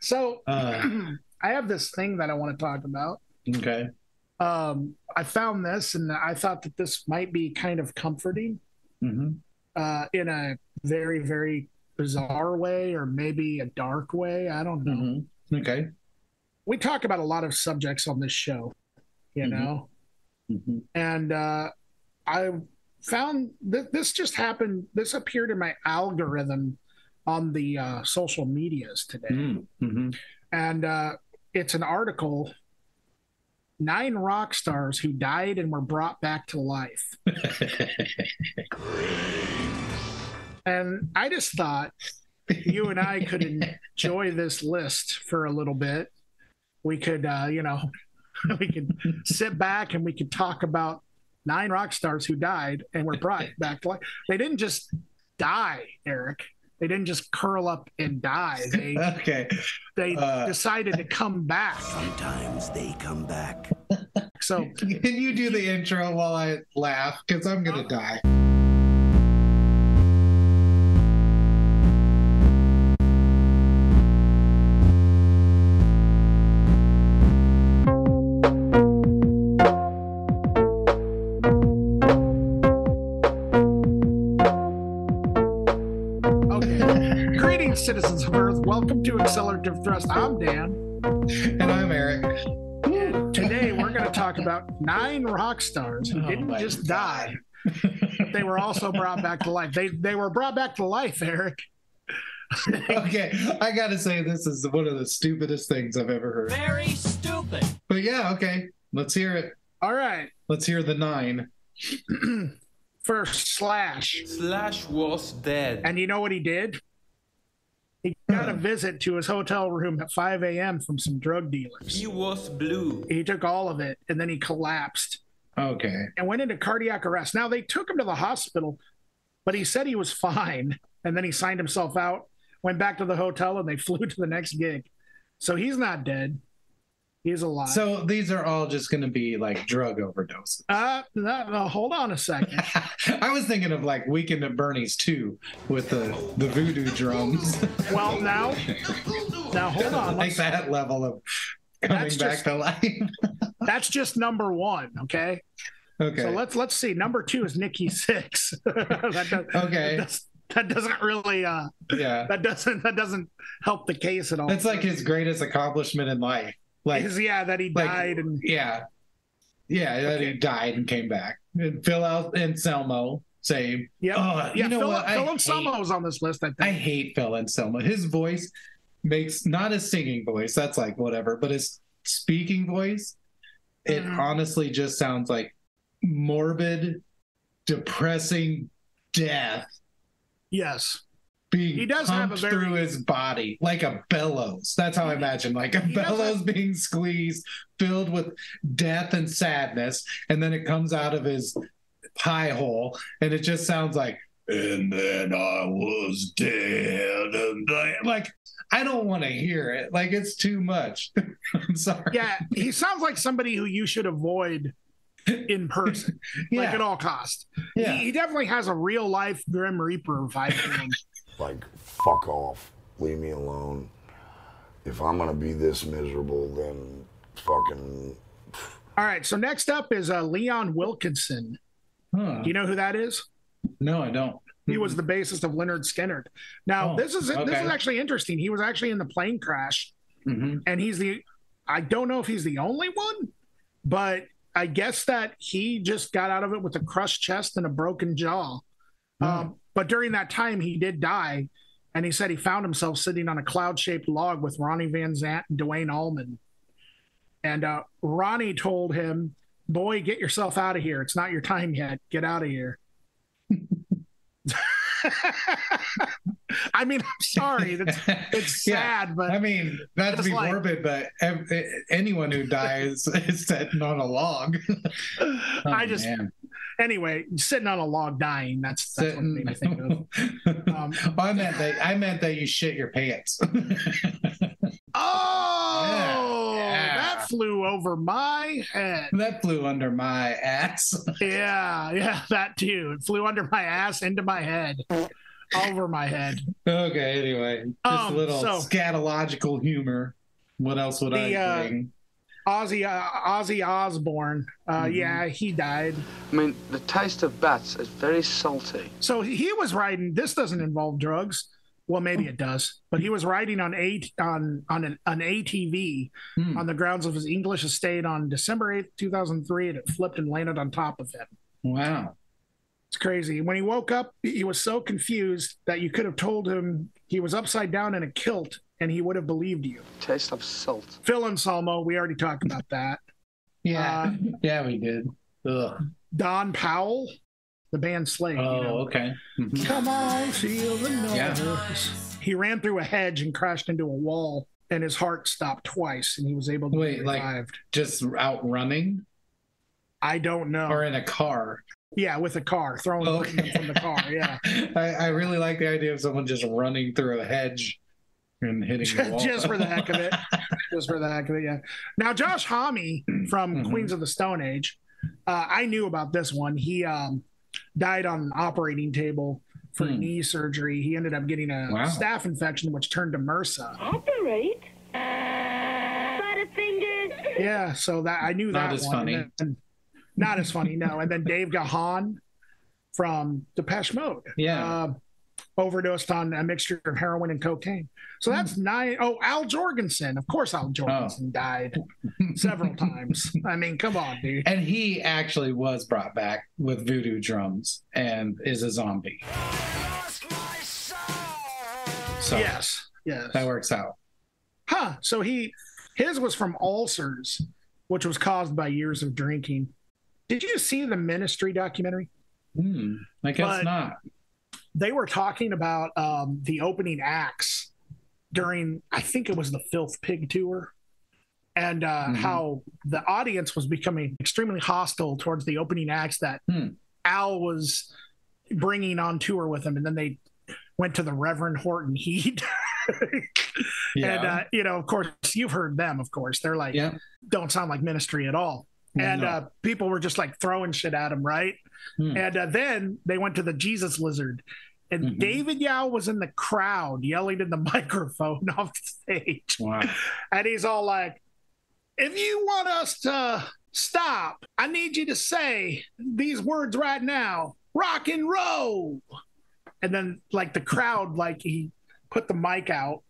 So Uh, I have this thing that I want to talk about. okay. I found this and I thought that this might be kind of comforting Hmm. in a very, very bizarre way or maybe a dark way. I don't know. Hmm. Okay. We talk about a lot of subjects on this show, you Hmm. know, Hmm. and I found that this just happened. This appeared in my algorithm on the social medias today. Hmm. And it's an article, nine rock stars who died and were brought back to life. And I just thought you and I could enjoy this list for a little bit. We could, we could sit back and we could talk about nine rock stars who died and were brought back to life. They didn't just die, Eric. They didn't just curl up and die. Okay. They decided to come back. Sometimes they come back. So Can you do the intro while I laugh? Because I'm going to die. okay. Greetings, citizens of Earth. Welcome to Accelerativ Thrust. I'm Dan. And I'm Eric. And today we're going to talk about nine rock stars who didn't just die. They were also brought back to life. They were brought back to life, Eric. Okay. I got to say, this is one of the stupidest things I've ever heard. Very stupid. But yeah, okay. Let's hear it. All right. Let's hear the nine. First, Slash. Slash was dead. And you know what he did? He got a visit to his hotel room at 5 a.m. from some drug dealers. He was blue. He took all of it and then he collapsed Okay. and went into cardiac arrest. Now, they took him to the hospital, but he said he was fine. And then he signed himself out, went back to the hotel, and they flew to the next gig. So he's not dead. He's alive. So these are all just going to be like drug overdoses. No, hold on a second. I was thinking of like Weekend at Bernie's 2 with the voodoo drums. Well, now hold on. Like that level of coming back to life. That's just number one, okay? Okay. So let's see. Number two is Nikki Six. Okay. That doesn't really Yeah. that doesn't help the case at all. That's like his greatest accomplishment in life. Like that he died and that he died and came back. And Phil Anselmo, same. Yeah. Oh, you know Phil, what? Phil Anselmo's on this list, I think. I hate Phil Anselmo. His voice makes, not his singing voice, that's like whatever, but his speaking voice, it honestly just sounds like morbid, depressing death. Yes. He does have a very through his body like a bellows. That's how I imagine, like a bellows being squeezed, filled with death and sadness, and then it comes out of his pie hole, and it just sounds like, and then I was dead, and like I don't want to hear it. Like it's too much. I'm sorry. Yeah, he sounds like somebody who you should avoid in person, like at all costs. Yeah. He definitely has a real life Grim Reaper vibe to him. Like, fuck off. Leave me alone. If I'm gonna be this miserable, then fucking... All right, so next up is Leon Wilkinson. Huh. Do you know who that is? No, I don't. He was the bassist of Leonard Skinner. Now, this is actually interesting. He was actually in the plane crash, and I don't know if he's the only one, but I guess that he just got out of it with a crushed chest and a broken jaw. But during that time, he did die, and he said he found himself sitting on a cloud-shaped log with Ronnie Van Zant and Dwayne Allman. And Ronnie told him, "Boy, get yourself out of here. It's not your time yet. Get out of here." I mean, I'm sorry. It's sad, but I mean, not to be like, morbid, but anyone who dies is sitting on a log. Anyway, sitting on a log dying. That's what made me think of. I meant that you shit your pants. That flew over my head. That flew under my ass. Yeah, that too. It flew under my ass into my head. over my head. Okay, anyway. Just a little scatological humor. What else would I bring? Ozzy Osbourne. Yeah, he died. I mean, the taste of bats is very salty. So he was riding. This doesn't involve drugs. Well, maybe it does, but he was riding on an ATV on the grounds of his English estate on December 8th, 2003, and it flipped and landed on top of him. Wow. It's crazy. When he woke up, he was so confused that you could have told him he was upside down in a kilt and he would have believed you. Taste of salt. Phil Anselmo, we already talked about that. Yeah. Yeah, we did. Ugh. Don Powell, the band Slade. Oh, okay. Mm-hmm. Come on, feel the noise. Yeah. He ran through a hedge and crashed into a wall, and his heart stopped twice, and he was able to be revived. Like just out running? I don't know. Or in a car? Yeah, with a car, throwing them from the car, yeah. I really like the idea of someone just running through a hedge and hitting the wall. Just for the heck of it. Just for the heck of it, yeah. Now, Josh Homme from Queens of the Stone Age, I knew about this one. He died on an operating table for knee surgery. He ended up getting a staph infection, which turned to MRSA. Operate? Butterfingers? Yeah, so that I knew that one. Not as funny. Not as funny, no. And then Dave Gahan from Depeche Mode. Yeah. Overdosed on a mixture of heroin and cocaine. So that's 9. Oh, Al Jorgensen. Of course, Al Jorgensen died several times. I mean, come on, dude. And he actually was brought back with voodoo drums and is a zombie. So yes. That works out. Huh. So his was from ulcers, which was caused by years of drinking. Did you see the Ministry documentary? I guess not. They were talking about the opening acts during, I think it was the Filth Pig tour, and how the audience was becoming extremely hostile towards the opening acts that Al was bringing on tour with him. And then they went to the Reverend Horton Heat. And, of course, you've heard them, of course. They're like, don't sound like Ministry at all. And people were just like throwing shit at him, right? And then they went to the Jesus Lizard. And David Yao was in the crowd yelling in the microphone off the stage. Wow. And he's all like, if you want us to stop, I need you to say these words right now. Rock and roll. And then like the crowd, like he put the mic out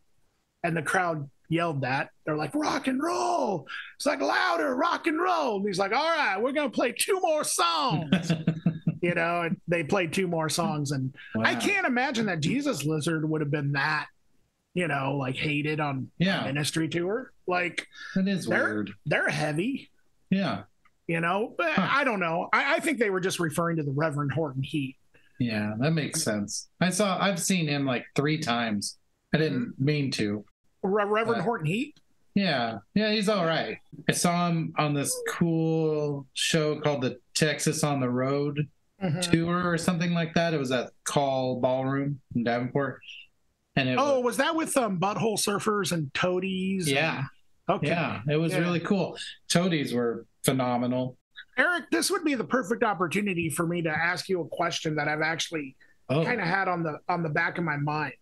and the crowd yelled that. They're like, rock and roll. It's like louder, rock and roll. And he's like, all right, we're going to play 2 more songs. And they played 2 more songs. And I can't imagine that Jesus Lizard would have been that, like hated on Ministry tour. Like, that is weird. They're heavy. Yeah. But I don't know. I think they were just referring to the Reverend Horton Heat. Yeah, that makes sense. I've seen him like 3 times. I didn't mean to. Reverend Horton Heat? Yeah, he's all right. I saw him on this cool show called the Texas on the Road tour or something like that. It was at Call Ballroom in Davenport. And was that with Butthole Surfers and Toadies? Yeah. Okay. Yeah, it was really cool. Toadies were phenomenal. Eric, this would be the perfect opportunity for me to ask you a question that I've actually kind of had on the back of my mind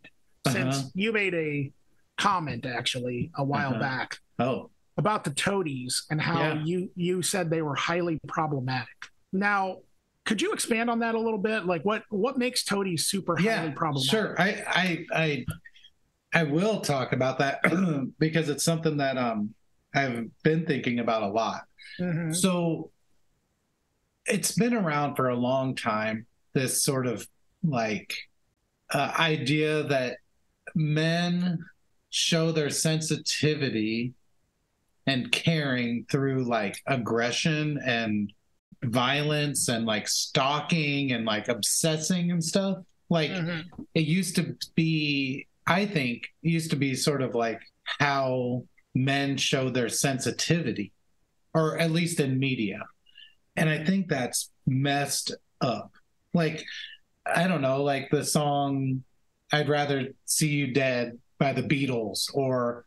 since you made a comment actually a while back about the Toadies and how you said they were highly problematic. Now, could you expand on that a little bit? Like what makes Toadies super highly problematic? Sure. I will talk about that because it's something that I've been thinking about a lot. So it's been around for a long time, this sort of like idea that men show their sensitivity and caring through like aggression and violence and like stalking and like obsessing and stuff. Like it used to be, I think, sort of like how men show their sensitivity, or at least in media. And I think that's messed up. Like, I don't know, like the song I'd Rather See You Dead by the Beatles, or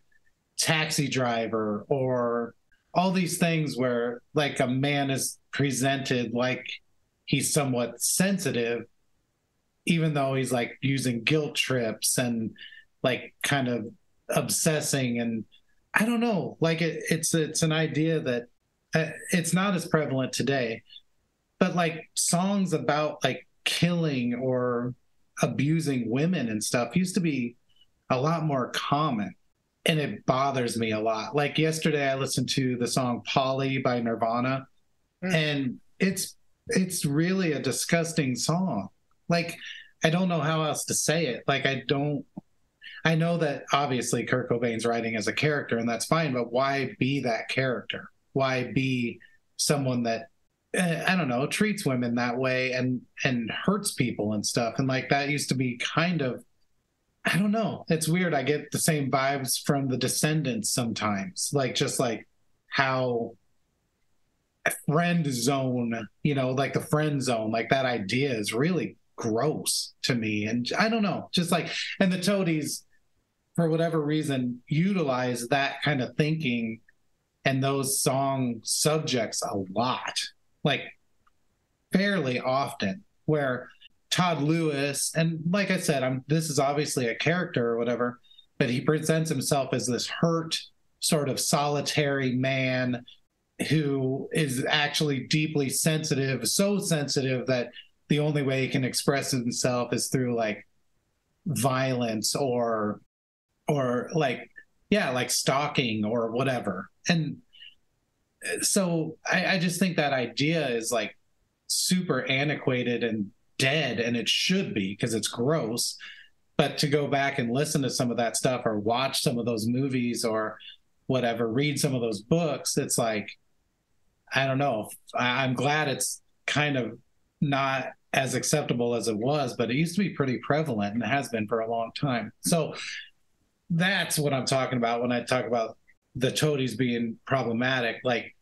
Taxi Driver, or all these things where like a man is presented like he's somewhat sensitive, even though he's like using guilt trips and like kind of obsessing, and I don't know, like it's an idea that it's not as prevalent today, but like songs about like killing or abusing women and stuff used to be a lot more common, and it bothers me a lot. Like yesterday I listened to the song Polly by Nirvana, and it's really a disgusting song. Like, I don't know how else to say it. Like, I know that obviously Kurt Cobain's writing as a character, and that's fine, but why be that character? Why be someone that, I don't know, treats women that way and hurts people and stuff? And like, that used to be kind of, I don't know. It's weird. I get the same vibes from the Descendants sometimes, like just like how friend zone, you know, like the friend zone, like that idea is really gross to me. And I don't know, just like, and the Toadies, for whatever reason, utilize that kind of thinking and those song subjects a lot, like fairly often, where Todd Lewis, and like I said, this is obviously a character or whatever, but he presents himself as this hurt, sort of solitary man who is actually deeply sensitive, so sensitive that the only way he can express himself is through like violence or like, yeah, like stalking or whatever. And so I just think that idea is like super antiquated and dead, and it should be, because it's gross. But to go back and listen to some of that stuff or watch some of those movies or whatever, read some of those books, it's like, I don't know. I'm glad it's kind of not as acceptable as it was, but it used to be pretty prevalent, and it has been for a long time. So that's what I'm talking about when I talk about the Toadies being problematic. Like,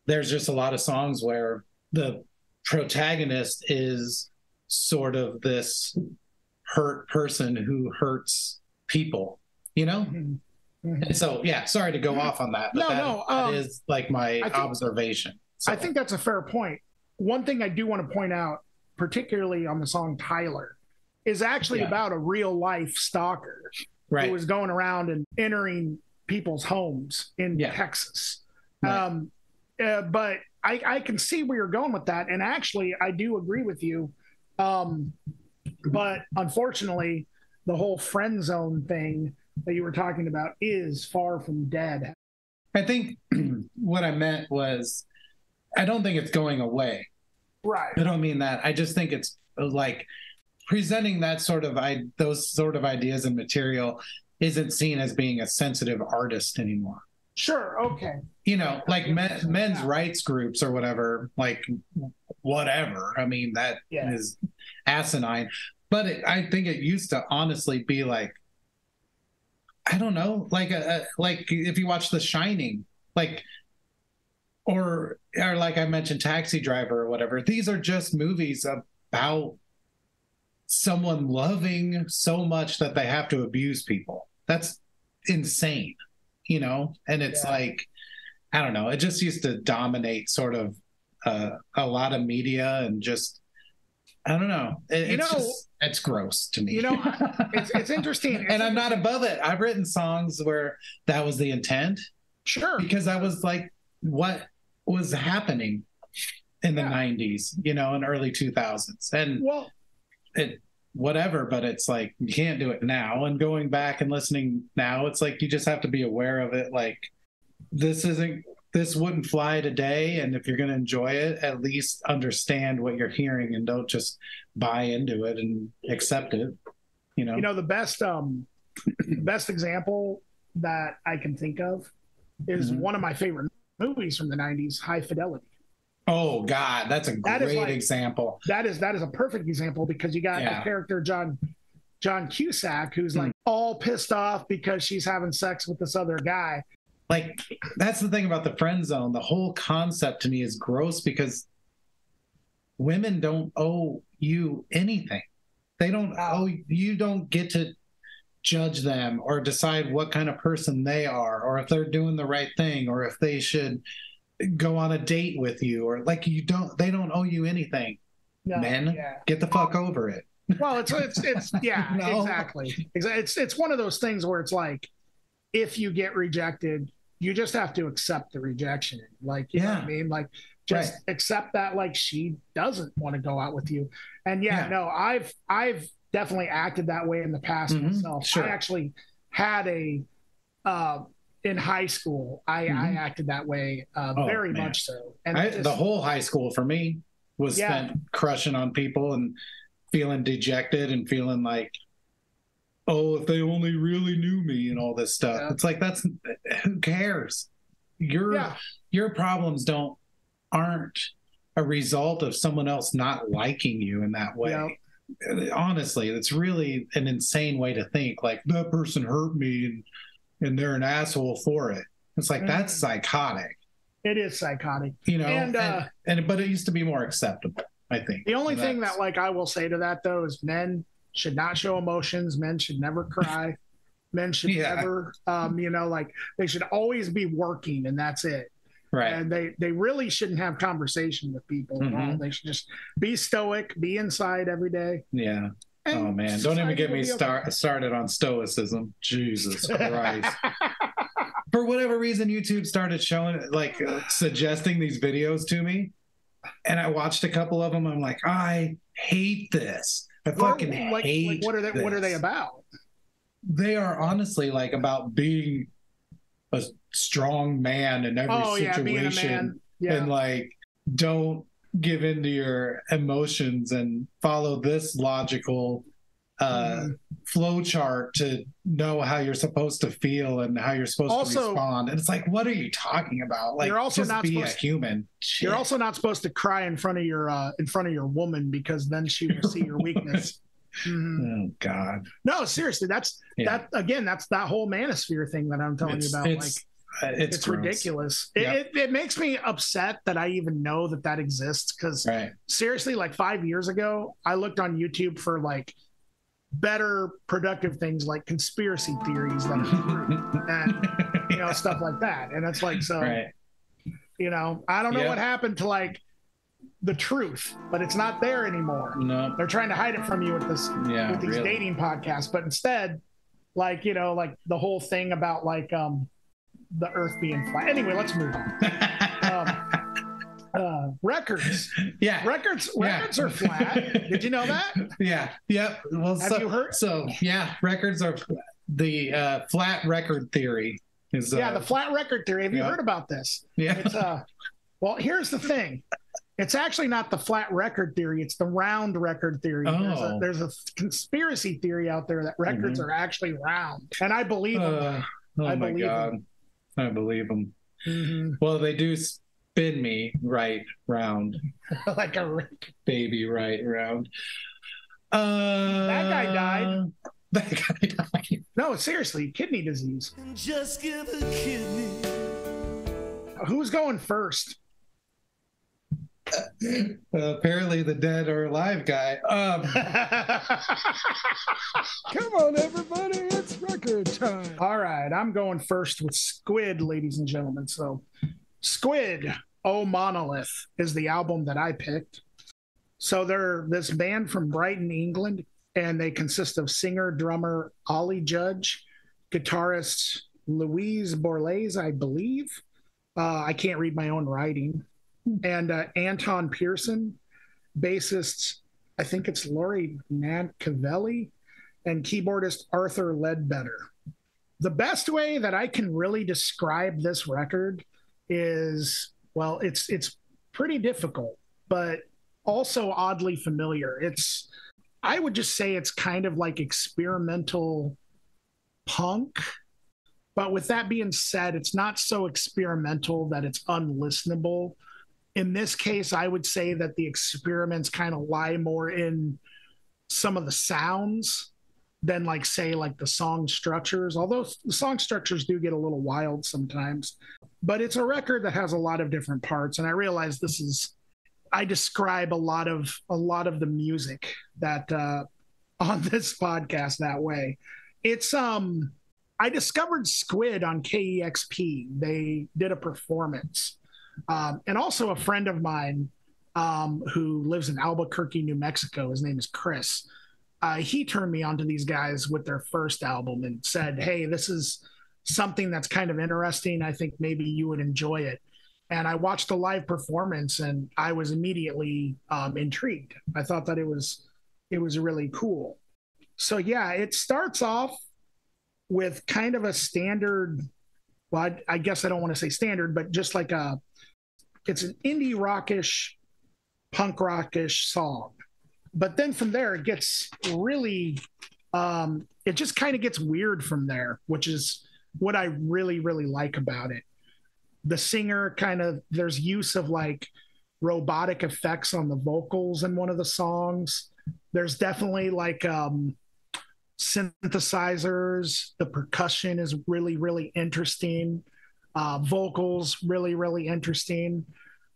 there's just a lot of songs where the protagonist is sort of this hurt person who hurts people, you know? Mm-hmm. And so, yeah, sorry to go off on that, but that is like my observation. So. I think that's a fair point. One thing I do want to point out, particularly on the song Tyler, is actually about a real life stalker who was going around and entering people's homes in Texas. Right. But I can see where you're going with that. And actually, I do agree with you. But unfortunately, the whole friend zone thing that you were talking about is far from dead. I think what I meant was, I don't think it's going away. Right. I don't mean that. I just think it's like presenting that sort of those sort of ideas and material isn't seen as being a sensitive artist anymore. Sure. Okay. You know, like men's rights groups or whatever, like whatever. I mean, that is asinine. But I think it used to honestly be like, I don't know, like if you watch The Shining, like, or like I mentioned, Taxi Driver or whatever. These are just movies about someone loving so much that they have to abuse people. That's insane, you know? And it's like, I don't know, it just used to dominate sort of a lot of media, and just, I don't know. It's gross to me. You know, it's interesting. And I'm not above it. I've written songs where that was the intent. Sure. Because I was like, what was happening in the 90s, you know, and early 2000s. And whatever, but it's like, you can't do it now. And going back and listening now, it's like, you just have to be aware of it. Like, this wouldn't fly today. And if you're going to enjoy it, at least understand what you're hearing and don't just buy into it and accept it. You know, the best example that I can think of is one of my favorite movies from the 90s, High Fidelity. Oh God, that's a great example. That is a perfect example, because you got the character John Cusack, who's like all pissed off because she's having sex with this other guy. Like, that's the thing about the friend zone. The whole concept to me is gross, because women don't owe you anything. They don't owe you. Don't get to judge them or decide what kind of person they are, or if they're doing the right thing, or if they should go on a date with you, or like, they don't owe you anything. Men, get the fuck over it. Well, it's yeah, No. exactly. It's one of those things where it's like, if you get rejected, you just have to accept the rejection. Like, you know what I mean? Like, just accept that, like, she doesn't want to go out with you. And no, I've definitely acted that way in the past myself. Sure. I actually had in high school, I acted that way very much so. And the whole high school for me was spent crushing on people and feeling dejected and feeling like, oh, if they only really knew me and all this stuff. It's like, who cares? Your problems aren't a result of someone else not liking you in that way. Honestly, it's really an insane way to think. Like, that person hurt me and they're an asshole for it. It's like, that's psychotic. It is psychotic. You know, but it used to be more acceptable, I think. The only thing that, like, I will say to that, though, is men should not show emotions. Men should never cry. Men should never, you know, like, they should always be working, and that's it. Right. And they really shouldn't have conversation with people at all. They should just be stoic, be inside every day. Yeah. And oh man, don't even get me started on stoicism. Jesus Christ. For whatever reason, YouTube started showing, like, suggesting these videos to me, and I watched a couple of them. I'm like, I hate this. I fucking hate. What are they about? They are honestly, like, about being a strong man in every situation, and, like, don't give into your emotions and follow this logical flow chart to know how you're supposed to feel and how you're supposed to respond. And it's like, what are you talking about? Like, you're also not be a human. Shit. You're also not supposed to cry in front of your woman, because then she will see your weakness. Oh God. No, seriously, that's that whole manosphere thing that I'm telling you about. It's ridiculous. It makes me upset that I even know that exists, because seriously, like 5 years ago, I looked on YouTube for, like, better productive things like conspiracy theories that are true and, you know, stuff like that. And it's like, so, you know, I don't know what happened to, like, the truth, but it's not there anymore. No, they're trying to hide it from you with these dating podcasts, but instead, like, you know, like the whole thing about, like, the earth being flat. Anyway, let's move on. Records. Yeah. Records are flat. Did you know that? Yeah. Yep. Well, have you heard? So yeah, records are the flat record theory is the flat record theory. Have you heard about this? Yeah. It's well, here's the thing. It's actually not the flat record theory. It's the round record theory. Oh. There's a conspiracy theory out there that records are actually round, and I believe them. Oh my God. I believe them. Well, they do spin me right round. Like a baby right round. That guy died. That guy died. No, seriously, kidney disease. Just give a kidney. Who's going first? Apparently the dead or alive guy. Come on, everybody, it's record time. All right, I'm going first with Squid, ladies and gentlemen. So Squid, Oh Monolith, is the album that I picked. So they're this band from Brighton, England, and they consist of singer-drummer Ollie Judge, guitarist Louise Borlase, I believe. I can't read my own writing. And Anton Pearson, bassist, I think it's Laurie Nancavelli, and keyboardist Arthur Ledbetter. The best way that I can really describe this record is, well, it's pretty difficult, but also oddly familiar. I would just say it's kind of like experimental punk. But with that being said, it's not so experimental that it's unlistenable. In this case, I would say that the experiments kind of lie more in some of the sounds than, like, say, like the song structures, although the song structures do get a little wild sometimes. But it's a record that has a lot of different parts. And I realize I describe a lot of the music that on this podcast that way. It's I discovered Squid on KEXP. They did a performance. And also a friend of mine who lives in Albuquerque, New Mexico, his name is Chris. he turned me onto these guys with their first album and said, "Hey, this is something that's kind of interesting. I think maybe you would enjoy it." And I watched the live performance, and I was immediately intrigued. I thought that it was really cool. So yeah, it starts off with kind of a standard. Well, I guess I don't want to say standard, but just like it's an indie rockish, punk rockish song. But then from there, it gets really, it just kind of gets weird from there, which is what I really, really like about it. The singer there's use of like robotic effects on the vocals in one of the songs. There's definitely like synthesizers. The percussion is really, really interesting. Vocals, really, really interesting.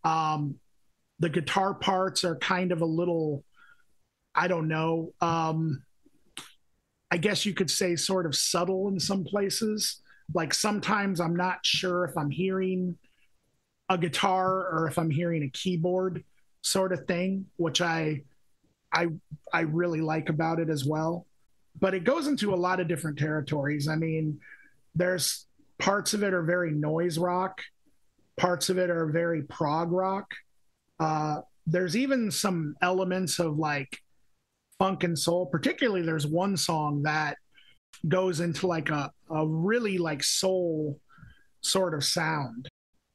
The guitar parts are kind of a little, I don't know. I guess you could say sort of subtle in some places. Like sometimes I'm not sure if I'm hearing a guitar or if I'm hearing a keyboard sort of thing, which I really like about it as well. But it goes into a lot of different territories. I mean, there's parts of it are very noise rock, parts of it are very prog rock. There's even some elements of like funk and soul. Particularly, there's one song that goes into like a really like soul sort of sound.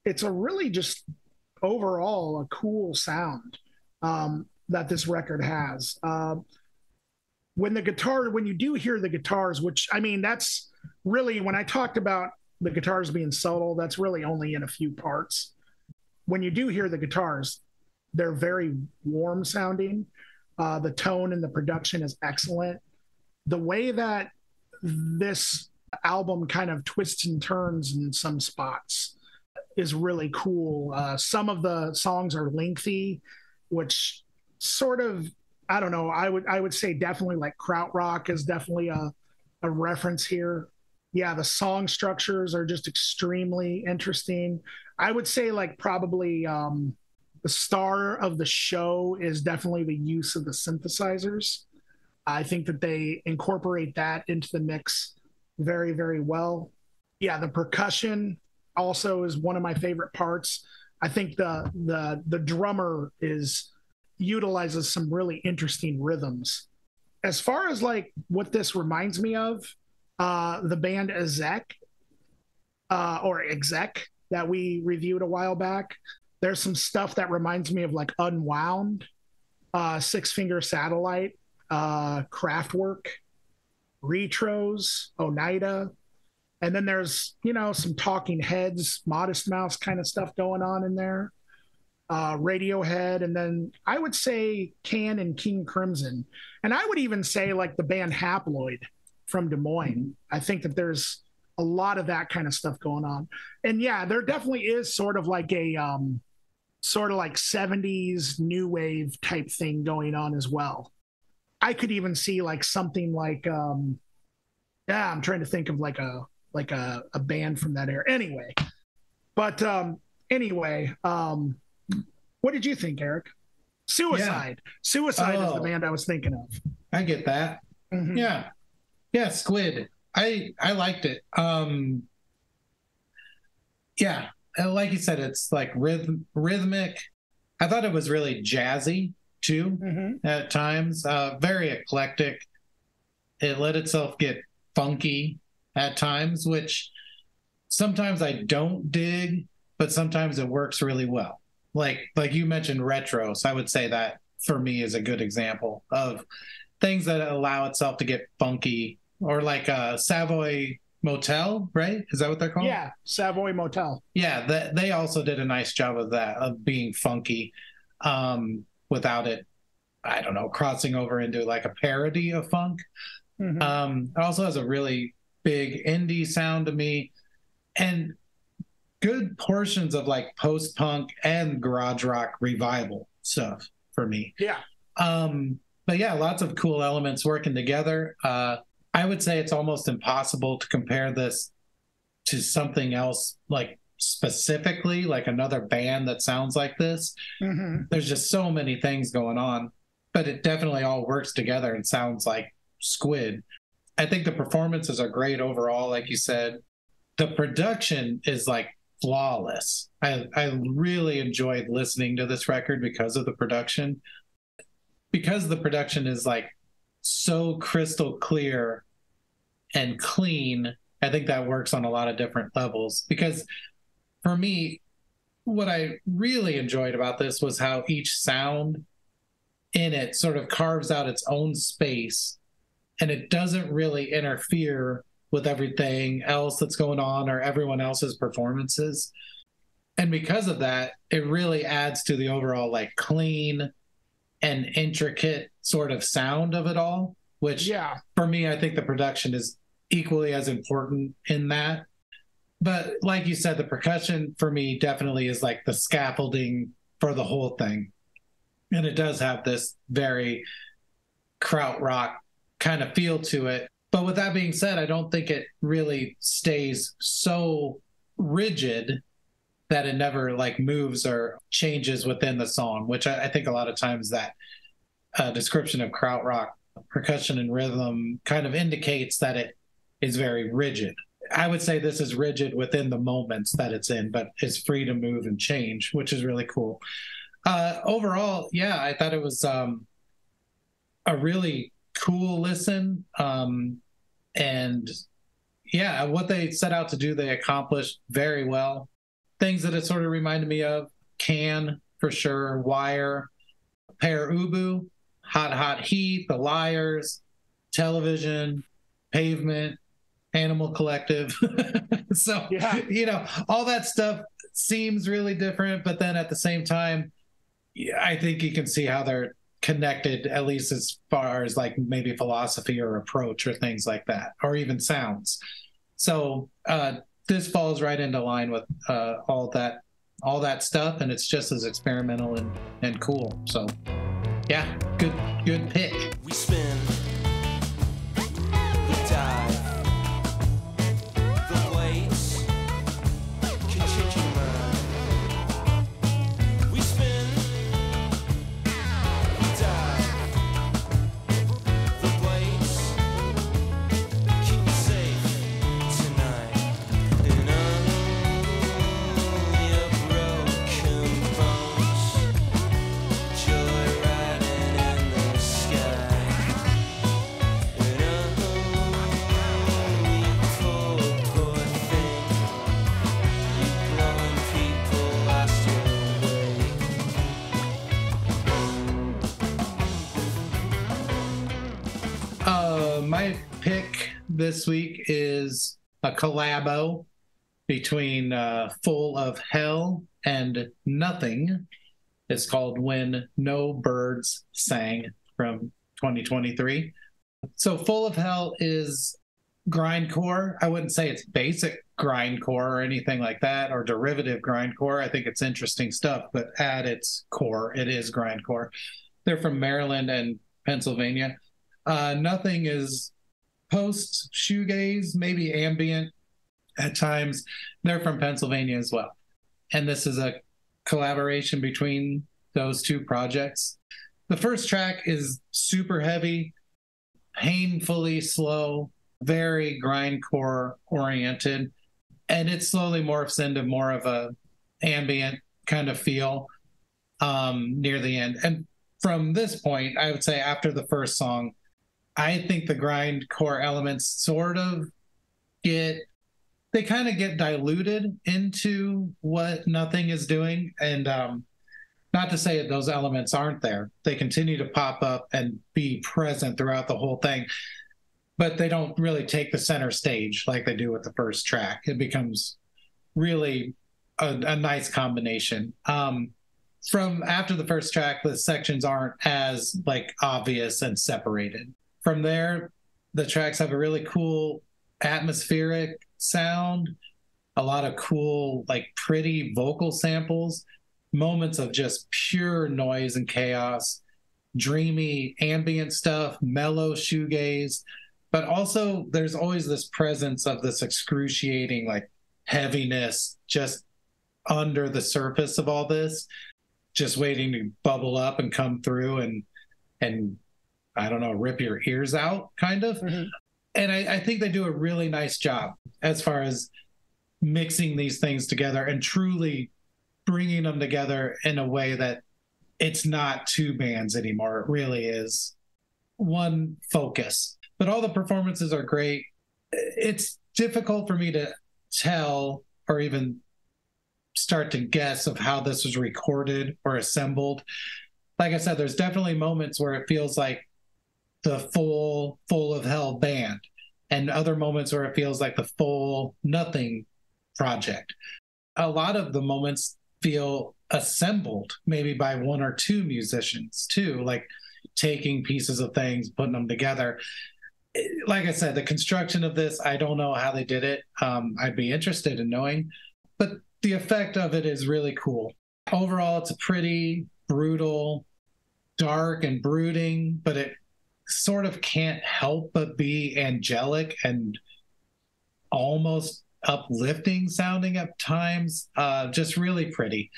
It's a really just overall a cool sound that this record has. When you do hear the guitars, which I mean, that's really, when I talked about the guitars being subtle, that's really only in a few parts. When you do hear the guitars, they're very warm sounding. The tone and the production is excellent. The way that this album kind of twists and turns in some spots is really cool. Some of the songs are lengthy, which sort of, I don't know, I would say definitely like krautrock is definitely a reference here. Yeah, the song structures are just extremely interesting. I would say like probably the star of the show is definitely the use of the synthesizers. I think that they incorporate that into the mix very, very well. Yeah, the percussion also is one of my favorite parts. I think the drummer utilizes some really interesting rhythms. As far as like what this reminds me of, the band Exec that we reviewed a while back, there's some stuff that reminds me of like Unwound, Six Finger Satellite, Kraftwerk, Retros, Oneida, and then there's some Talking Heads, Modest Mouse kind of stuff going on in there, Radiohead, and then I would say Can and King Crimson, and I would even say like the band Haploid from Des Moines. I think that there's a lot of that kind of stuff going on, and yeah, there definitely is sort of like a sort of like 70s new wave type thing going on as well. I could even see like something like I'm trying to think of like a band from that era. Anyway, what did you think, Erik? Suicide. Yeah. Suicide is the band I was thinking of. I get that. Mm-hmm. Yeah, Squid. I liked it. Yeah, like you said, it's like rhythmic. I thought it was really jazzy too, at times. Very eclectic. It let itself get funky at times, which sometimes I don't dig, but sometimes it works really well. Like you mentioned retros. I would say that for me is a good example of things that allow itself to get funky, or like Savoy Motel, right? Is that what they're called? Yeah, Savoy Motel. Yeah, they also did a nice job of that, of being funky, without it, I don't know, crossing over into like a parody of funk. It also has a really big indie sound to me, and good portions of like post-punk and garage rock revival stuff for me. Yeah. But yeah, lots of cool elements working together. I would say it's almost impossible to compare this to something else, like specifically like another band that sounds like this. There's just so many things going on. but it definitely all works together and sounds like Squid. I think the performances are great overall, like you said. The production is like flawless. I really enjoyed listening to this record because of the production. Because the production is like so crystal clear and clean, I think that works on a lot of different levels. Because for me, what I really enjoyed about this was how each sound in it sort of carves out its own space, and it doesn't really interfere with everything else that's going on or everyone else's performances. And because of that, it really adds to the overall like clean and intricate sort of sound of it all, which for me, I think the production is equally as important in that. But like you said, the percussion for me definitely is like the scaffolding for the whole thing. And it does have this very krautrock kind of feel to it. But with that being said, I don't think it really stays so rigid that it never like moves or changes within the song, which I think a lot of times that description of krautrock percussion and rhythm kind of indicates that it is very rigid. I would say this is rigid within the moments that it's in, but it's free to move and change, which is really cool. Overall, yeah, I thought it was a really cool listen. And yeah, what they set out to do, they accomplished very well. Things that it sort of reminded me of: Can, for sure, Wire, Pere Ubu, Hot Hot Heat, The Liars, Television, Pavement, Animal Collective. So, you know, all that stuff seems really different, but then at the same time, I think you can see how they're connected, at least as far as like maybe philosophy or approach or things like that, or even sounds. So this falls right into line with all that stuff, and it's just as experimental and cool. So yeah, good pick. We spin, we dive, the waves can change your mind. We spin, we dive, the waves keep you safe tonight. And all your broken bones, joyriding in the sky. And all you poor thing, you glowing people lost your way. My pick this week is a collabo between Full of Hell and Nothing. It's called When No Birds Sang from 2023. So Full of Hell is grindcore. I wouldn't say it's basic grindcore or anything like that, or derivative grindcore. I think it's interesting stuff, but at its core, it is grindcore. They're from Maryland and Pennsylvania. Nothing is post shoegaze, maybe ambient at times. They're from Pennsylvania as well. And this is a collaboration between those two projects. The first track is super heavy, painfully slow, very grindcore oriented, and it slowly morphs into more of a ambient kind of feel near the end. And from this point, I would say after the first song, I think the grindcore elements sort of get diluted into what Nothing is doing. And not to say that those elements aren't there. They continue to pop up and be present throughout the whole thing, but they don't really take the center stage like they do with the first track. It becomes really a nice combination. From after the first track, the sections aren't as like obvious and separated. From there, the tracks have a really cool atmospheric sound, a lot of cool, like pretty vocal samples, moments of just pure noise and chaos, dreamy ambient stuff, mellow shoegaze, but also there's always this presence of this excruciating like heaviness just under the surface of all this, just waiting to bubble up and come through and and I don't know, rip your ears out, kind of. Mm-hmm. And I think they do a really nice job as far as mixing these things together and truly bringing them together in a way that it's not two bands anymore. It really is one focus. But all the performances are great. It's difficult for me to tell or even start to guess of how this was recorded or assembled. Like I said, there's definitely moments where it feels like the full of Hell band, and other moments where it feels like the full Nothing project. A lot of the moments feel assembled maybe by one or two musicians too, like taking pieces of things, putting them together. Like I said, the construction of this, I don't know how they did it. I'd be interested in knowing, but the effect of it is really cool. Overall, it's a pretty brutal, dark and brooding, but it sort of can't help but be angelic and almost uplifting sounding at times. Just really pretty.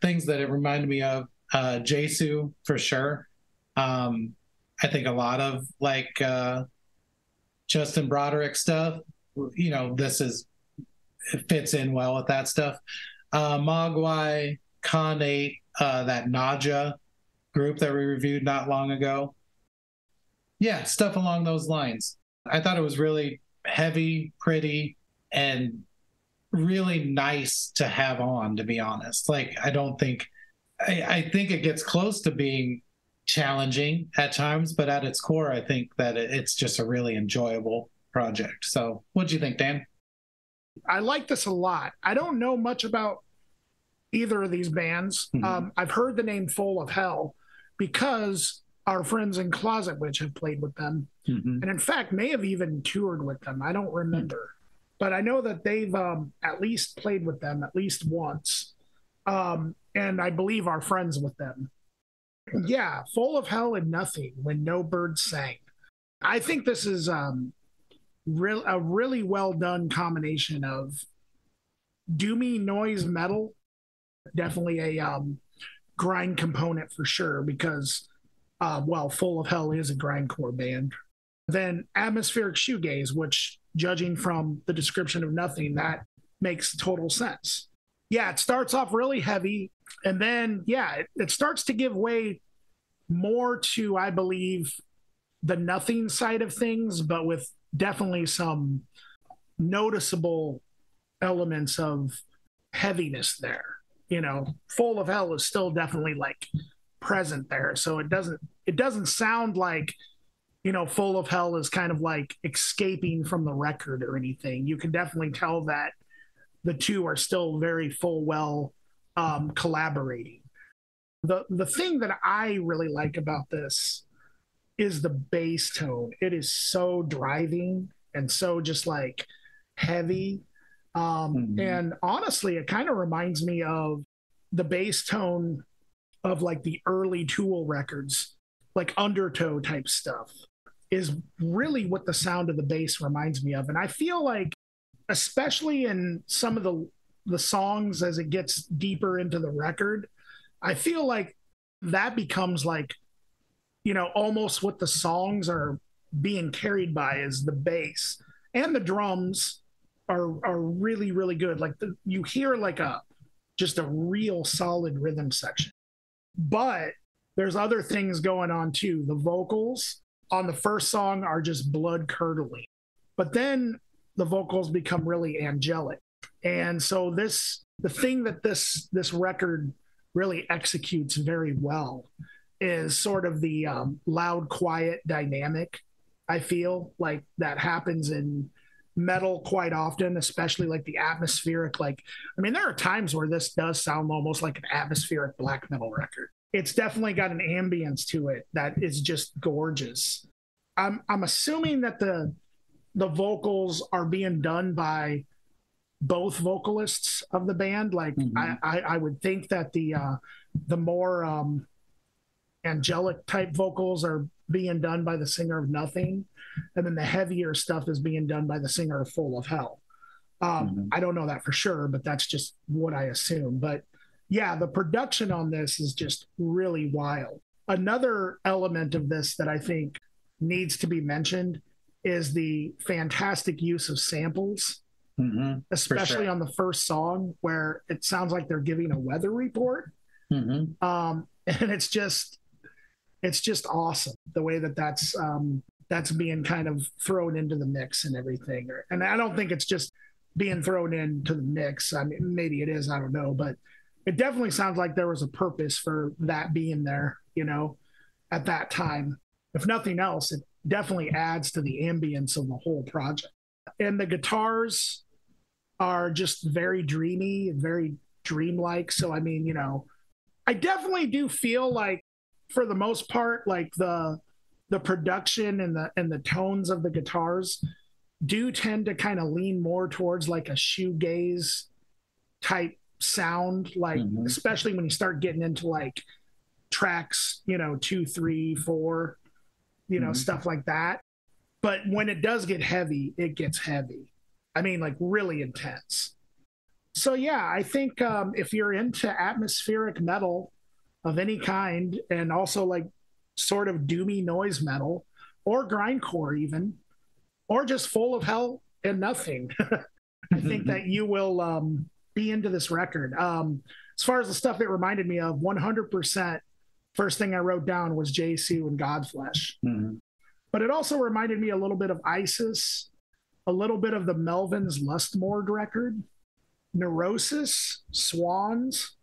Things that it reminded me of, Jesu for sure. I think a lot of like Justin Broderick stuff, you know, it fits in well with that stuff. Mogwai, Khanate, that Naja group that we reviewed not long ago. Yeah, stuff along those lines. I thought it was really heavy, pretty, and really nice to have on, to be honest. Like, I think it gets close to being challenging at times, but at its core, I think that it's just a really enjoyable project. So what'd you think, Dan? I like this a lot. I don't know much about either of these bands. Mm-hmm. I've heard the name Full of Hell because our friends in Closet Witch have played with them. Mm-hmm. And in fact, may have even toured with them. I don't remember. Mm-hmm. But I know that they've at least played with them at least once. And I believe are friends with them. Yeah, Full of Hell and Nothing, When No Birds Sang. I think this is a really well done combination of doomy noise metal, definitely a grind component for sure, because Full of Hell is a grindcore band. Then atmospheric shoegaze, which, judging from the description of Nothing, that makes total sense. Yeah, it starts off really heavy, and then it starts to give way more to, I believe, the Nothing side of things, but with definitely some noticeable elements of heaviness there. You know, Full of Hell is still definitely like present there, so it doesn't sound like, you know, Full of Hell is kind of like escaping from the record or anything. You can definitely tell that the two are still very well collaborating. The thing that I really like about this is the bass tone. It is so driving and so just like heavy. And honestly, it kind of reminds me of the bass tone of like the early Tool records, like Undertow type stuff, is really what the sound of the bass reminds me of. And I feel like, especially in some of the songs as it gets deeper into the record, I feel like that becomes like, you know, almost what the songs are being carried by is the bass, and the drums are really, really good. Like you hear like just a real solid rhythm section, but there's other things going on too. The vocals on the first song are just blood curdling, but then the vocals become really angelic. And so the thing that this record really executes very well is sort of the loud, quiet dynamic. I feel like that happens in metal quite often, especially like the atmospheric. Like, I mean, there are times where this does sound almost like an atmospheric black metal record. It's definitely got an ambience to it that is just gorgeous. I'm assuming that the vocals are being done by both vocalists of the band. Like, I would think that the more angelic type vocals are being done by the singer of Nothing, and then the heavier stuff is being done by the singer of Full of Hell. I don't know that for sure, but that's just what I assume. But yeah, the production on this is just really wild. Another element of this that I think needs to be mentioned is the fantastic use of samples, especially on the first song where it sounds like they're giving a weather report. And it's just awesome the way that that's being kind of thrown into the mix and everything. And I don't think it's just being thrown into the mix. I mean, maybe it is, I don't know, but it definitely sounds like there was a purpose for that being there, you know, at that time. If nothing else, it definitely adds to the ambience of the whole project. And the guitars are just very dreamy and very dreamlike. So, I mean, you know, I definitely do feel like, for the most part, like the production and the tones of the guitars do tend to kind of lean more towards like a shoegaze type sound, like especially when you start getting into like tracks, you know, 2, 3, 4, you know, stuff like that. But when it does get heavy, it gets heavy. I mean, like really intense. So yeah, I think if you're into atmospheric metal of any kind, and also like sort of doomy noise metal or grindcore even, or just full of hell and nothing, I think that you will be into this record. As far as the stuff it reminded me of, 100%, first thing I wrote down was Jesu and Godflesh. But it also reminded me a little bit of Isis, a little bit of the Melvins Lustmord record, Neurosis, Swans.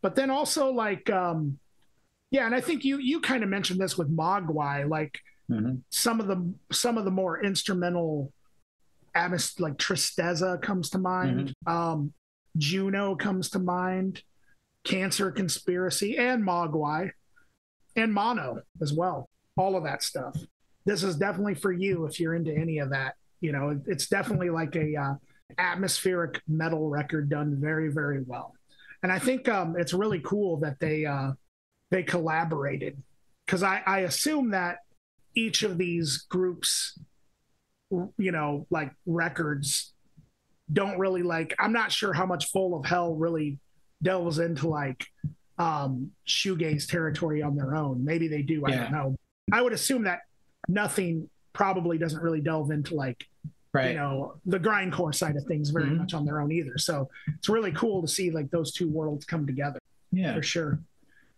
But then also like, yeah, and I think you kind of mentioned this with Mogwai, like some of the more instrumental, like Tristeza comes to mind, Juno comes to mind, Cancer Conspiracy, and Mogwai, and Mono as well. All of that stuff. This is definitely for you if you're into any of that. You know, it's definitely like a atmospheric metal record done very, very well. And I think it's really cool that they collaborated, because I assume that each of these groups, you know, like records don't really like, I'm not sure how much Full of Hell really delves into like shoegaze territory on their own. Maybe they do. I don't know. I would assume that Nothing probably doesn't really delve into like, you know, the grindcore side of things very much on their own either. So it's really cool to see like those two worlds come together. Yeah, for sure.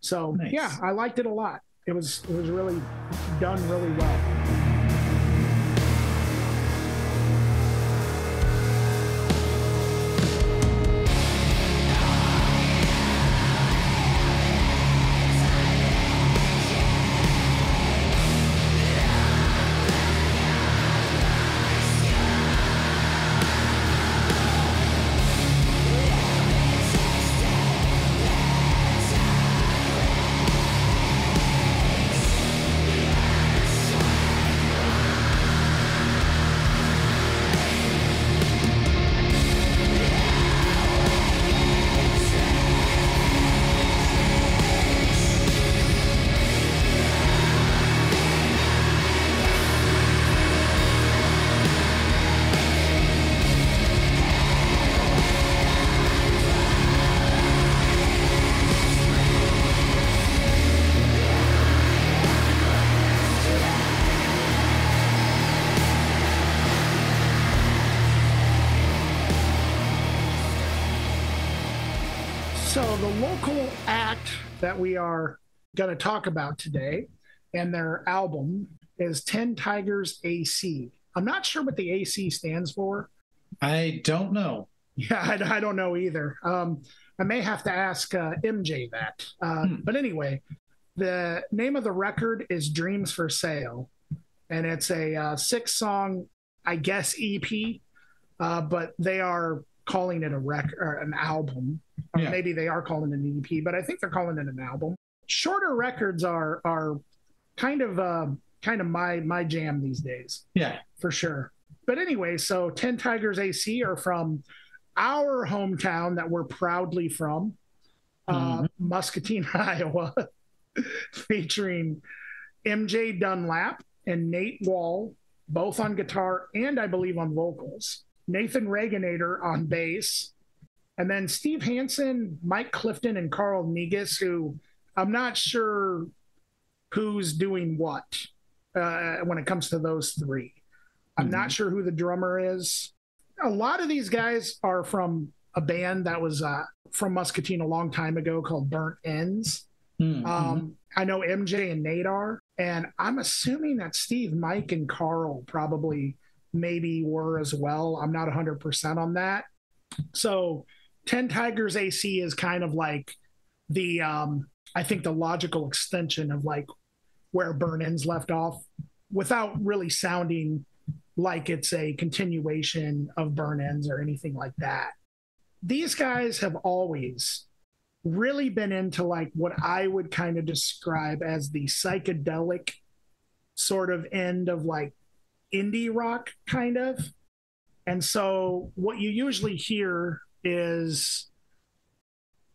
So yeah, I liked it a lot. It was really done really well. So the local act that we are going to talk about today and their album is 10 Tigers AC. I'm not sure what the AC stands for. I don't know. Yeah, I don't know either. I may have to ask MJ that. But anyway, the name of the record is Dreams for Sale, and it's a 6-song, I guess, EP, but they are calling it a record or an album, or maybe they are calling it an EP, but I think they're calling it an album. Shorter records are kind of my jam these days. Yeah, for sure. But anyway, so 10 Tigers AC are from our hometown that we're proudly from, Muscatine, Iowa, featuring MJ Dunlap and Nate Wall, both on guitar and I believe on vocals. Nathan Reganator on bass, and then Steve Hansen, Mike Clifton, and Carl Negus, who I'm not sure who's doing what when it comes to those three. I'm not sure who the drummer is. A lot of these guys are from a band that was from Muscatine a long time ago called Burnt Ends. I know MJ and Nate are, and I'm assuming that Steve, Mike, and Carl probably maybe were as well. I'm not 100% on that. So 10 Tigers AC is kind of like the, I think the logical extension of like where Burnt Ends left off without really sounding like it's a continuation of Burnt Ends or anything like that. These guys have always really been into like what I would kind of describe as the psychedelic sort of end of like indie rock kind of. And so what you usually hear is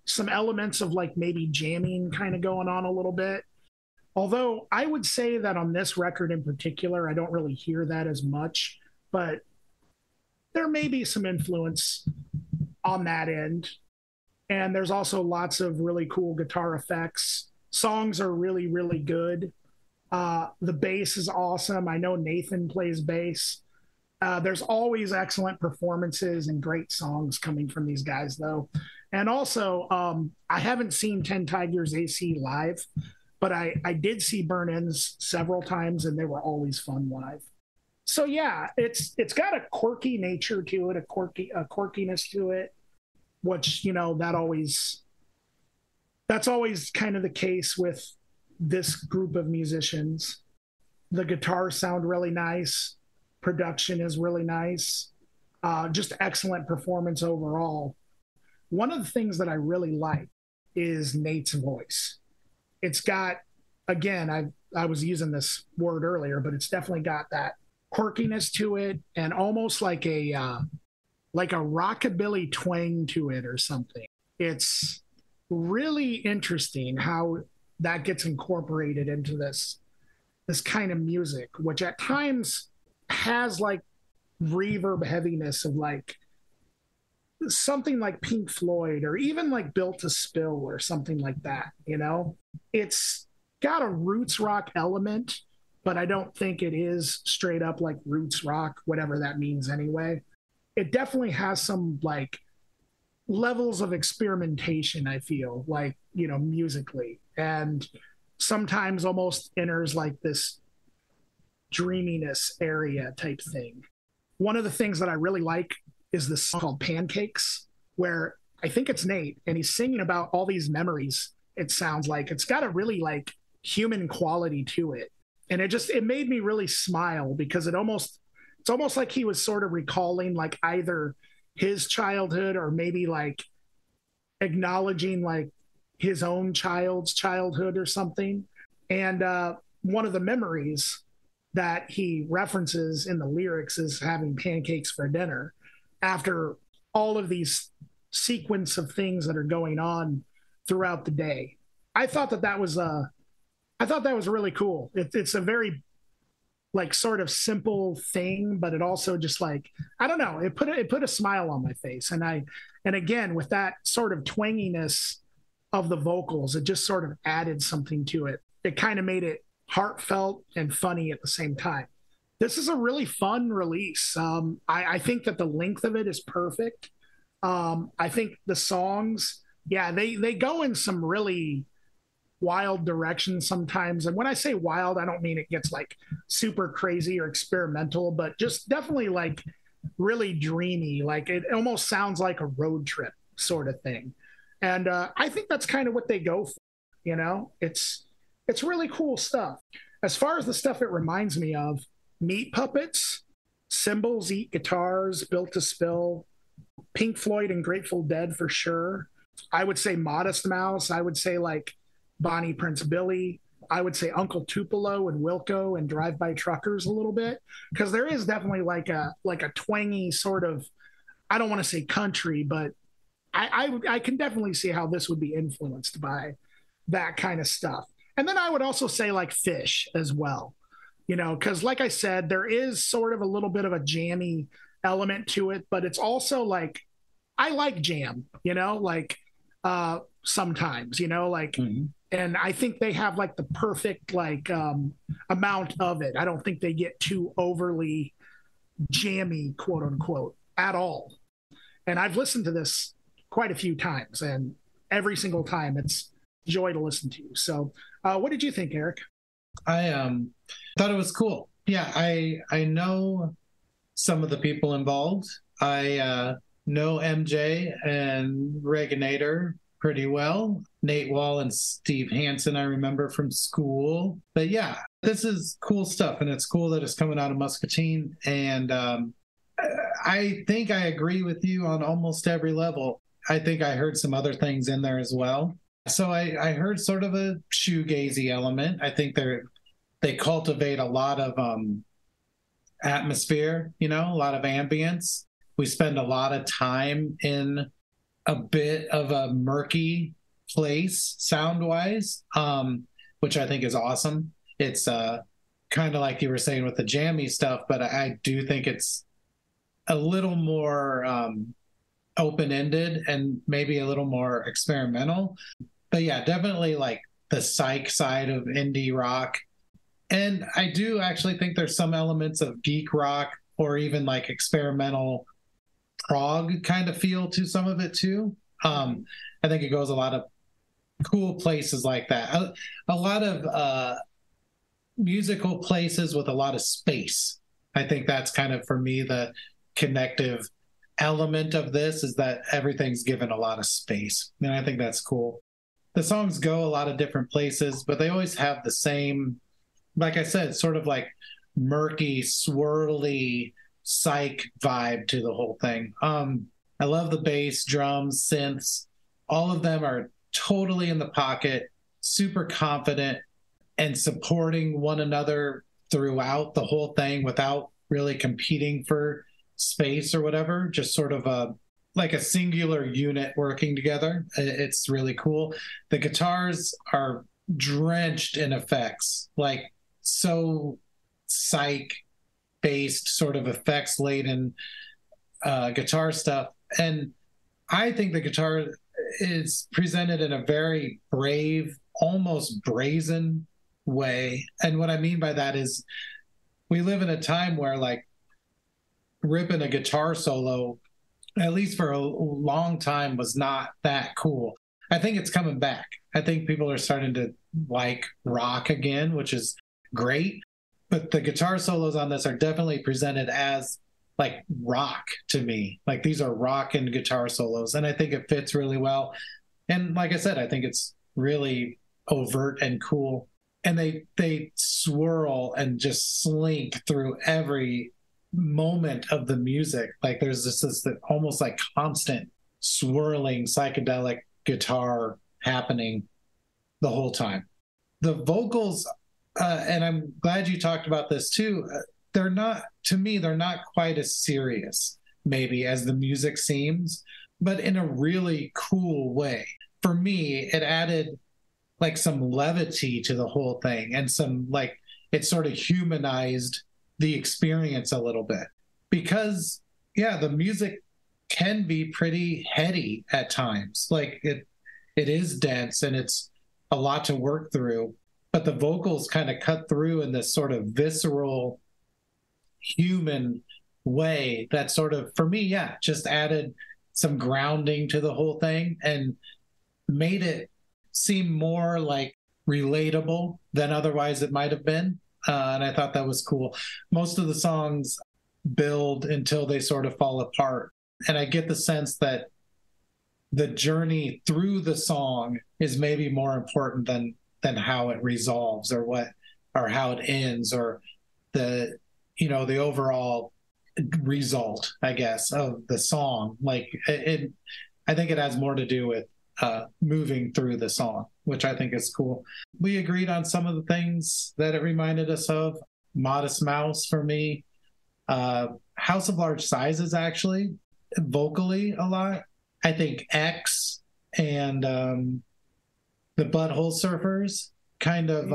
some elements of like maybe jamming kind of going on a little bit. Although I would say that on this record in particular, I don't really hear that as much, but there may be some influence on that end. And there's also lots of really cool guitar effects. Songs are really, really good. The bass is awesome. I know Nathan plays bass. There's always excellent performances and great songs coming from these guys, though. And also, I haven't seen 10 Tigers AC live, but I did see Burnt Ends several times, and they were always fun live. So yeah, it's got a quirky nature to it, a quirkiness to it, which, you know, that's always kind of the case with this group of musicians. The guitars sound really nice. Production is really nice. Just excellent performance overall. One of the things that I really like is Nate's voice. It's got, again, I was using this word earlier, but it's definitely got that quirkiness to it and almost like a rockabilly twang to it or something. It's really interesting how that gets incorporated into this kind of music, which at times has like reverb heaviness of like something like Pink Floyd or even like Built to Spill or something like that, you know? It's got a roots rock element, but I don't think it is straight up like roots rock, whatever that means anyway. It definitely has some like levels of experimentation, I feel like, you know, musically, and sometimes almost enters like this dreaminess area type thing. One of the things that I really like is this song called Pancakes, where I think it's Nate and he's singing about all these memories. It sounds like it's got a really like human quality to it. And it made me really smile because it's almost like he was sort of recalling like either his childhood or maybe like acknowledging like his own child's childhood or something. And one of the memories that he references in the lyrics is having pancakes for dinner after all of these sequence of things that are going on throughout the day. I thought that was really cool. It's a very like sort of simple thing, but it also just like, I don't know, it put a smile on my face. And again, with that sort of twanginess of the vocals, it just sort of added something to it. It kind of made it heartfelt and funny at the same time. This is a really fun release. I think that the length of it is perfect. I think the songs, yeah, they go in some really wild directions sometimes. And when I say wild, I don't mean it gets like super crazy or experimental, but just definitely like really dreamy. Like it almost sounds like a road trip sort of thing. And I think that's kind of what they go for. You know, it's really cool stuff. As far as the stuff it reminds me of, Meat Puppets, Cymbals Eat Guitars, Built to Spill, Pink Floyd and Grateful Dead for sure. I would say Modest Mouse. I would say like Bonnie Prince Billy. I would say Uncle Tupelo and Wilco and Drive By Truckers a little bit, because there is definitely like a twangy sort of, I don't want to say country, but I can definitely see how this would be influenced by that kind of stuff. And then I would also say like Fish as well, you know, because like I said, there is sort of a little bit of a jammy element to it, but it's also like, I like jam, you know, like sometimes, you know, like and I think they have like the perfect like amount of it. I don't think they get too overly jammy, quote unquote, at all. And I've listened to this quite a few times, and every single time it's joy to listen to. So, what did you think, Erik? I thought it was cool. Yeah, I know some of the people involved. I know MJ and Reganator pretty well. Nate Wall and Steve Hansen, I remember from school. But yeah, this is cool stuff, and it's cool that it's coming out of Muscatine. And I think I agree with you on almost every level. I think I heard some other things in there as well. So I heard sort of a shoegazy element. I think they cultivate a lot of atmosphere, a lot of ambience. We spend a lot of time in a bit of a murky place sound-wise, which I think is awesome. It's kind of like you were saying with the jammy stuff, but I do think it's a little more open-ended and maybe a little more experimental. But yeah, definitely like the psych side of indie rock. And I do actually think there's some elements of geek rock or even like experimental prog kind of feel to some of it too. I think it goes a lot of cool places like that. A lot of musical places with a lot of space. I think that's kind of, for me, the connective element of this is that everything's given a lot of space. And I think that's cool. The songs go a lot of different places, but they always have the same, like I said, sort of like murky, swirly, psych vibe to the whole thing. I love the bass, drums, synths. All of them are totally in the pocket, super confident, and supporting one another throughout the whole thing without really competing for space or whatever. Just sort of like a singular unit working together. It's really cool. The guitars are drenched in effects, like so psych based, sort of effects laden guitar stuff. And I think the guitar is presented in a very brave, almost brazen way. And what I mean by that is we live in a time where like ripping a guitar solo, at least for a long time, was not that cool. I think it's coming back. I think people are starting to like rock again, which is great. But the guitar solos on this are definitely presented as like rock to me. Like these are rock and guitar solos. And I think it fits really well. And like I said, I think it's really overt and cool. And they swirl and just slink through every moment of the music. Like there's this almost like constant swirling psychedelic guitar happening the whole time. The vocals, and I'm glad you talked about this too, they're not quite as serious maybe as the music seems, but in a really cool way. For me, it added like some levity to the whole thing, and some like it sort of humanized the experience a little bit, because yeah, the music can be pretty heady at times. Like it is dense and it's a lot to work through, but the vocals kind of cut through in this sort of visceral human way that sort of, for me, yeah, just added some grounding to the whole thing and made it seem more like relatable than otherwise it might have been. And I thought that was cool. Most of the songs build until they sort of fall apart. And I get the sense that the journey through the song is maybe more important than how it resolves or how it ends, or the overall result, I guess, of the song. Like I think it has more to do with moving through the song, which I think is cool. We agreed on some of the things that it reminded us of. Modest Mouse for me. House of Large Sizes, actually, vocally a lot. I think X and the Butthole Surfers kind of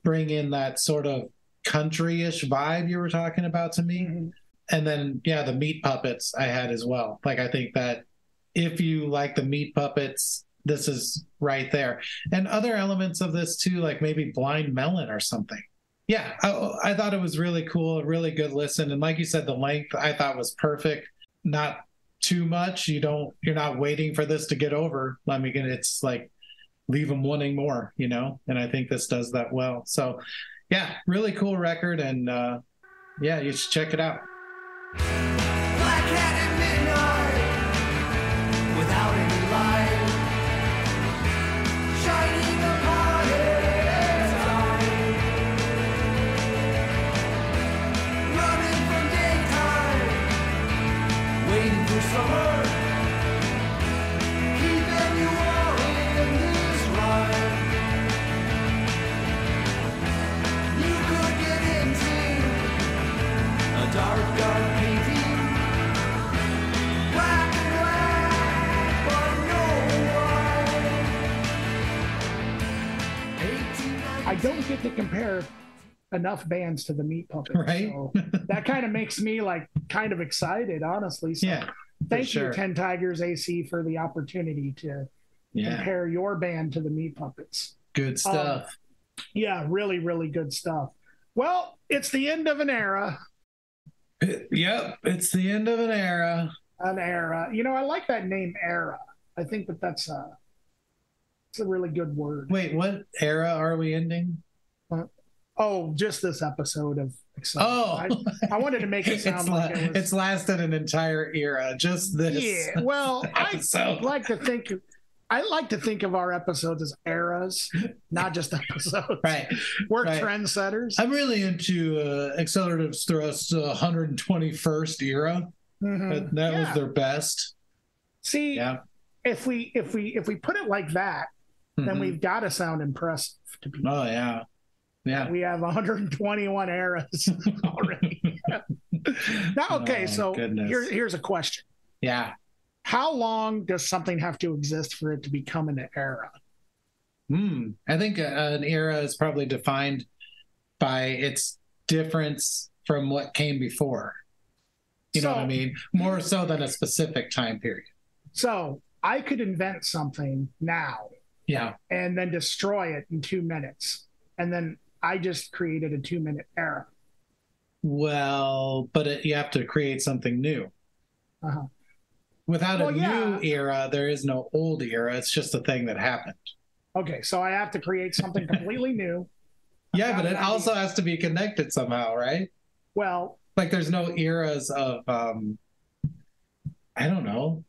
bring in that sort of country-ish vibe you were talking about to me. Mm-hmm. And then, yeah, the Meat Puppets I had as well. Like, I think that if you like the Meat Puppets this is right there. And other elements of this too, like maybe Blind Melon or something. Yeah, I thought it was really cool, a really good listen. And like you said, the length I thought was perfect. Not too much. You're not waiting for this to get over. I mean, it's like leave them wanting more, you know? And I think this does that well. So yeah, really cool record. And yeah, you should check it out. Black hat at midnight, without any light, shining upon its time, running from daytime, waiting for summer, keeping you all in this rhyme. You could get into a dark painting, black and white, but no white. I don't get to compare enough bands to the Meat Puppets, Right. so that kind of makes me like kind of excited, honestly. So Yeah. thank sure. you, 10 Tigers AC, for the opportunity to compare your band to the Meat Puppets. Good stuff. Yeah, really, really good stuff. Well, it's the end of an era. Yep. It's the end of an era. An era. You know, I like that name, era. I think that's it's a really good word. Wait, what era are we ending? Oh, just this episode of Accelerativ. Oh. I wanted to make it sound like it was. It's lasted an entire era. Just this. Yeah, well, episode. I like to think of our episodes as eras, not just episodes. Right. We're Right. trendsetters. I'm really into Accelerativ Thrust's 121st era. Mhm. That was Yeah. their best. See, Yeah. if we put it like that, then Mhm. we've got to sound impressive to people. Oh yeah. Yeah. We have 121 eras already. Now, okay, Oh, so goodness. here's a question. Yeah. How long does something have to exist for it to become an era? I think an era is probably defined by its difference from what came before. You know what I mean? More so than a specific time period. So I could invent something now Yeah. and then destroy it in 2 minutes. And then I just created a 2-minute era. Well, but you have to create something new. Uh-huh. Without a Well, yeah. new era, there is no old era. It's just a thing that happened. Okay, so I have to create something completely new. Yeah, but it also has to be connected somehow, right? Well, Like there's no eras of, I don't know.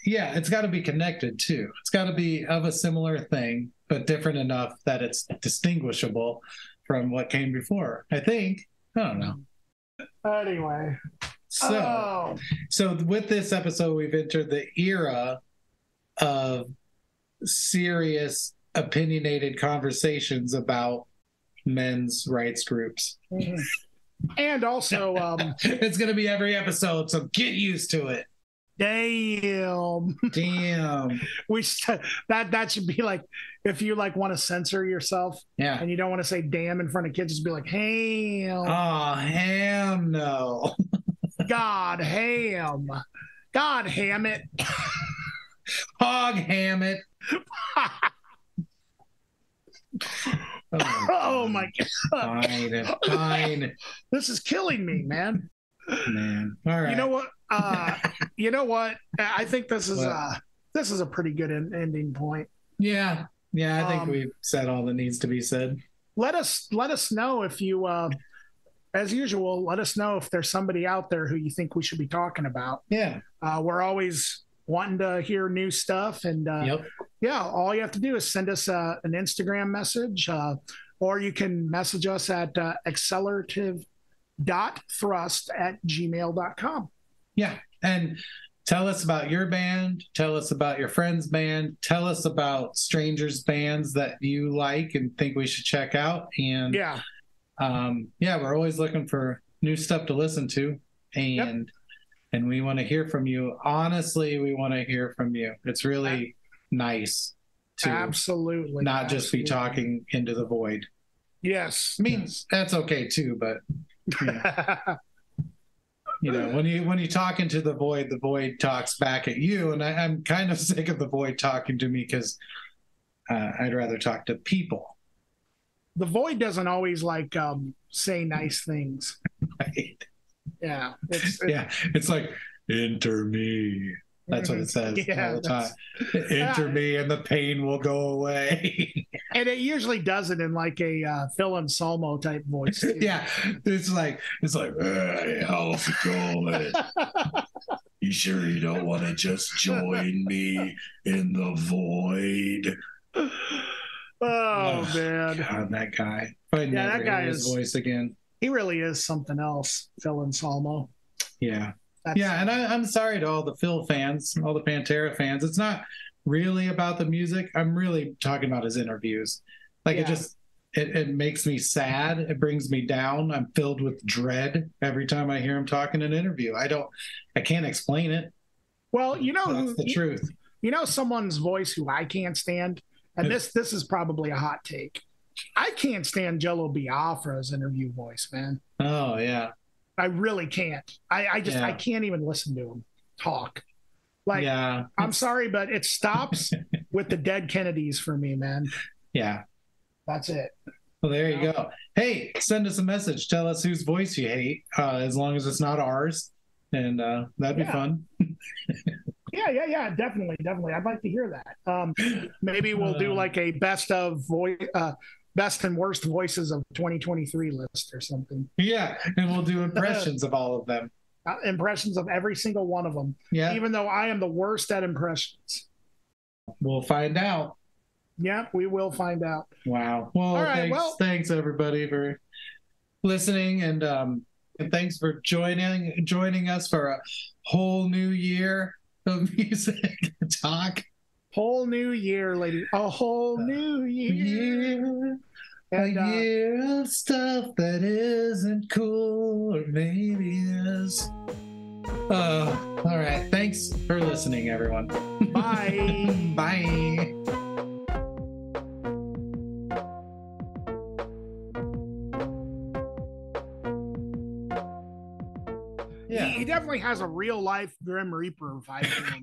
Yeah, it's got to be connected too. It's got to be of a similar thing, but different enough that it's distinguishable from what came before. I think. I don't know. anyway. So with this episode, we've entered the era of serious, opinionated conversations about men's rights groups. Mhm. And also, It's going to be every episode, so get used to it. damn, Damn. that should be like, if you like want to censor yourself Yeah. and you don't want to say damn in front of kids, just be like, ham, Oh, ham no. God ham it. Hog ham it. Oh my God, Fine. this is killing me, man. Man. All right. You know what? I think this is a pretty good ending point. Yeah. Yeah, I think we've said all that needs to be said. Let us know if you, as usual, let us know if there's somebody out there who you think we should be talking about. Yeah. We're always wanting to hear new stuff, and yeah, all you have to do is send us an Instagram message, or you can message us at accelerativ.thrust@gmail.com. Yeah. And tell us about your band. Tell us about your friend's band. Tell us about strangers' bands that you like and think we should check out. And Yeah. We're always looking for new stuff to listen to. And we want to hear from you. Honestly, we want to hear from you. It's really nice to Absolutely. not just be talking into the void. Yes. I mean, that's okay too, but yeah. You know, when you talk into the void talks back at you, and I'm kind of sick of the void talking to me because I'd rather talk to people. The void doesn't always like say nice things. Right. Yeah. It's like, enter me. That's what it says all the time. Enter me and the pain will go away. And it usually does it in like a Phil Anselmo type voice. Too. Yeah. It's like, hey, how's it going? You sure you don't want to just join me in the void? Oh man. God, that guy. If I never hear his voice again. He really is something else, Phil Anselmo. Yeah. And I'm sorry to all the Phil fans, all the Pantera fans. It's not really about the music. I'm really talking about his interviews. Like it makes me sad. It brings me down. I'm filled with dread every time I hear him talk in an interview. I can't explain it. Well, that's the truth. You know someone's voice who I can't stand, and this is probably a hot take. I can't stand Jello Biafra's interview voice, man. Oh yeah. I really can't. I can't even listen to him talk. Like, I'm sorry, but it stops with the dead Kennedys for me, man. Yeah. That's it. Well, there you go. Hey, send us a message. Tell us whose voice you hate, as long as it's not ours. And that'd be fun. Yeah. Definitely. I'd like to hear that. Maybe we'll do like a best and worst voices of 2023 list or something. Yeah, and we'll do impressions of all of them. Impressions of every single one of them. Yeah. Even though I am the worst at impressions. We'll find out. Yeah, we will find out. Wow. Well, all right, thanks everybody for listening, and thanks for joining us for a whole new year of music talk. Whole new year, lady. A whole new year. And, a year of stuff that isn't cool, or maybe is. All right. Thanks for listening, everyone. Bye. Bye. He definitely has a real life Grim Reaper vibe to him.